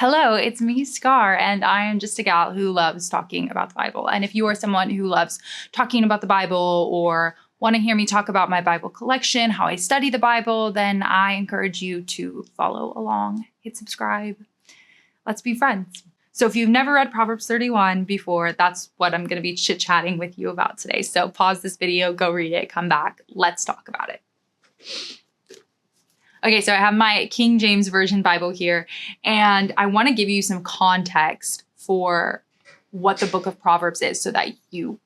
Hello, it's me, Scar, and I am just a gal who loves talking about the Bible. And if you are someone who loves talking about the Bible or want to hear me talk about my Bible collection, how I study the Bible, then I encourage you to follow along, hit subscribe. Let's be friends. So if you've never read Proverbs 31 before, that's what I'm going to be chit-chatting with you about today. So pause this video, go read it, come back. Let's talk about it. Okay, so I have my King James Version Bible here, and I want to give you some context for what the book of Proverbs is so that you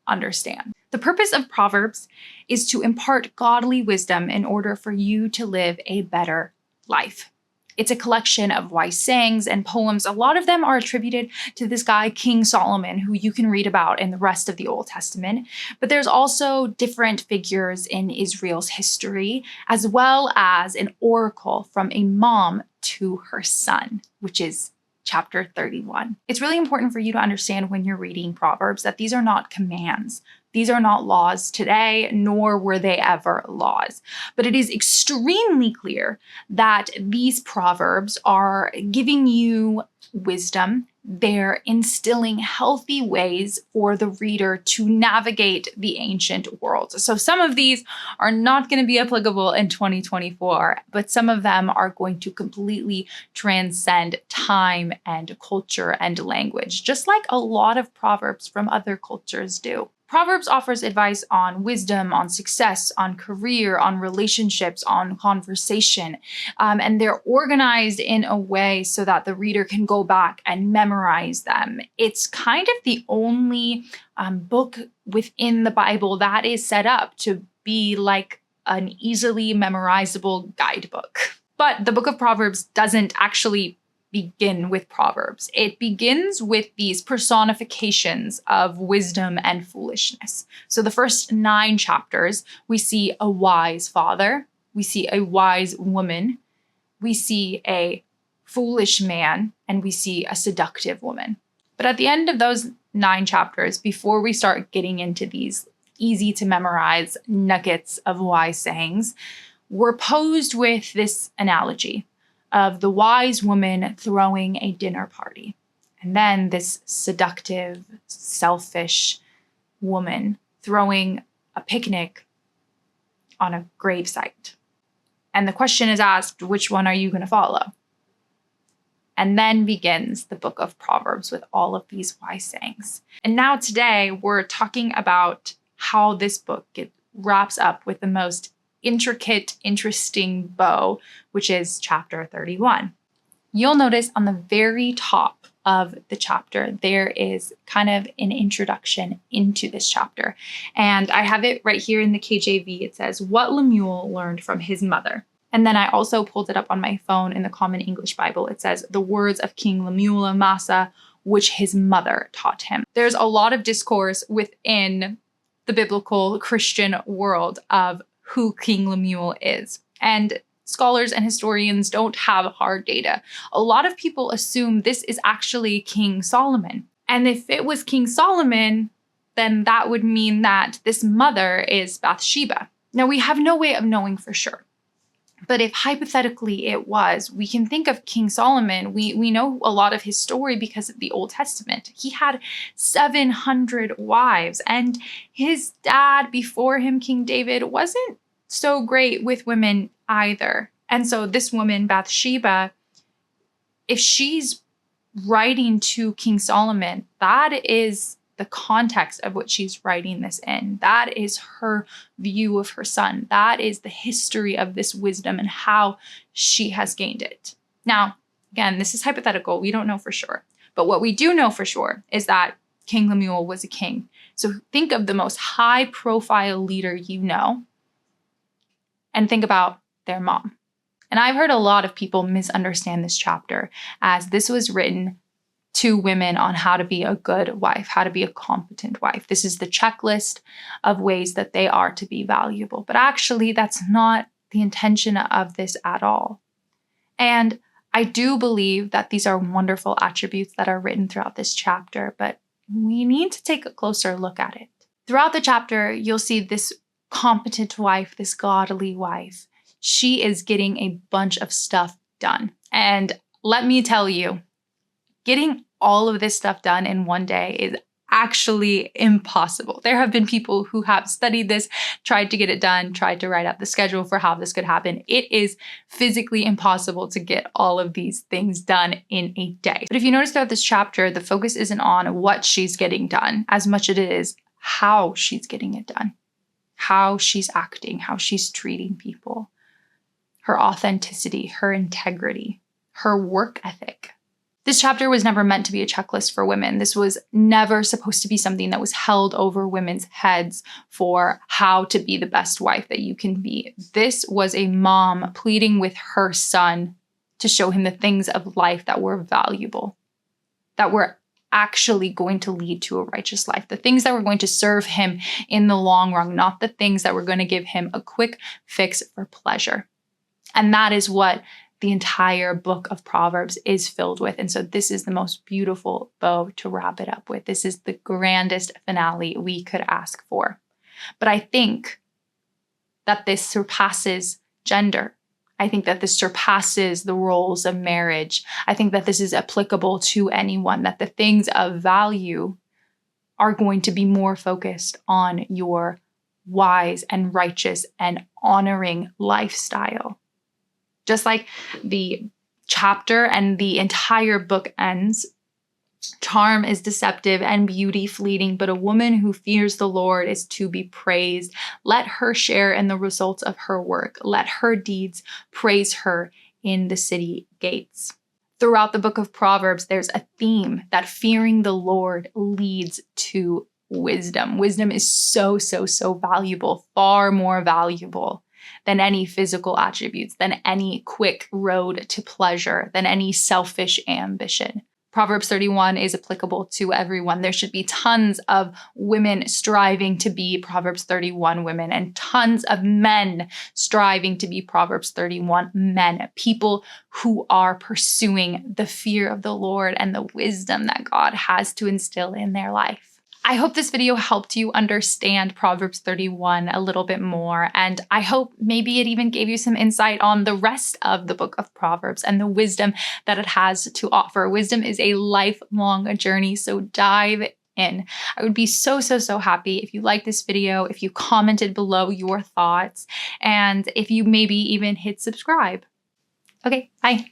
understand. The purpose of Proverbs is to impart godly wisdom in order for you to live a better life. It's a collection of wise sayings and poems. A lot of them are attributed to this guy, King Solomon, who you can read about in the rest of the Old Testament. But there's also different figures in Israel's history, as well as an oracle from a mom to her son, which is chapter 31. It's really important for you to understand when you're reading Proverbs that these are not commands. These are not laws today, nor were they ever laws. But it is extremely clear that these proverbs are giving you wisdom. They're instilling healthy ways for the reader to navigate the ancient world. So some of these are not going to be applicable in 2024, but some of them are going to completely transcend time and culture and language, just like a lot of proverbs from other cultures do. Proverbs offers advice on wisdom, on success, on career, on relationships, on conversation, and they're organized in a way so that the reader can go back and memorize them. It's kind of the only book within the Bible that is set up to be like an easily memorizable guidebook. But the book of Proverbs doesn't actually begin with Proverbs. It begins with these personifications of wisdom and foolishness. So the first 9 chapters, we see a wise father, we see a wise woman, we see a foolish man, and we see a seductive woman. But at the end of those 9 chapters, before we start getting into these easy to memorize nuggets of wise sayings, we're posed with this analogy of the wise woman throwing a dinner party. And then this seductive, selfish woman throwing a picnic on a gravesite. And the question is asked, which one are you going to follow? And then begins the book of Proverbs with all of these wise sayings. And now today we're talking about how this book wraps up with the most intricate, interesting bow, which is chapter 31. You'll notice on the very top of the chapter, there is kind of an introduction into this chapter. And I have it right here in the KJV. It says, what Lemuel learned from his mother. And then I also pulled it up on my phone in the Common English Bible. It says, the words of King Lemuel of Massa, which his mother taught him. There's a lot of discourse within the biblical Christian world of who King Lemuel is. And scholars and historians don't have hard data. A lot of people assume this is actually King Solomon. And if it was King Solomon, then that would mean that this mother is Bathsheba. Now, we have no way of knowing for sure. But if hypothetically it was, we can think of King Solomon. We know a lot of his story because of the Old Testament. He had 700 wives, and his dad before him, King David, wasn't so great with women either. And so this woman, Bathsheba, if she's writing to King Solomon, that is the context of what she's writing this in. That is her view of her son. That is the history of this wisdom and how she has gained it. Now, again, this is hypothetical. We don't know for sure. But what we do know for sure is that King Lemuel was a king. So think of the most high-profile leader you know and think about their mom. And I've heard a lot of people misunderstand this chapter as this was written to women on how to be a good wife, how to be a competent wife. This is the checklist of ways that they are to be valuable. But actually, that's not the intention of this at all. And I do believe that these are wonderful attributes that are written throughout this chapter, but we need to take a closer look at it. Throughout the chapter, you'll see this competent wife, this godly wife. She is getting a bunch of stuff done. And let me tell you, getting all of this stuff done in one day is actually impossible. There have been people who have studied this, tried to get it done, tried to write out the schedule for how this could happen. It is physically impossible to get all of these things done in a day. But if you notice throughout this chapter, the focus isn't on what she's getting done as much as it is how she's getting it done, how she's acting, how she's treating people, her authenticity, her integrity, her work ethic. This chapter was never meant to be a checklist for women. This was never supposed to be something that was held over women's heads for how to be the best wife that you can be. This was a mom pleading with her son to show him the things of life that were valuable, that were actually going to lead to a righteous life, the things that were going to serve him in the long run, not the things that were going to give him a quick fix for pleasure. And that is what the entire book of Proverbs is filled with. And so this is the most beautiful bow to wrap it up with. This is the grandest finale we could ask for. But I think that this surpasses gender. I think that this surpasses the roles of marriage. I think that this is applicable to anyone, that the things of value are going to be more focused on your wise and righteous and honoring lifestyle. Just like the chapter and the entire book ends, charm is deceptive and beauty fleeting, but a woman who fears the Lord is to be praised. Let her share in the results of her work. Let her deeds praise her in the city gates. Throughout the book of Proverbs, there's a theme that fearing the Lord leads to wisdom. Wisdom is so valuable, far more valuable than any physical attributes, than any quick road to pleasure, than any selfish ambition. Proverbs 31 is applicable to everyone. There should be tons of women striving to be Proverbs 31 women and tons of men striving to be Proverbs 31 men, people who are pursuing the fear of the Lord and the wisdom that God has to instill in their life. I hope this video helped you understand Proverbs 31 a little bit more, and I hope maybe it even gave you some insight on the rest of the book of Proverbs and the wisdom that it has to offer. Wisdom is a lifelong journey, so dive in. I would be so happy if you liked this video, if you commented below your thoughts, and if you maybe even hit subscribe. Okay, bye.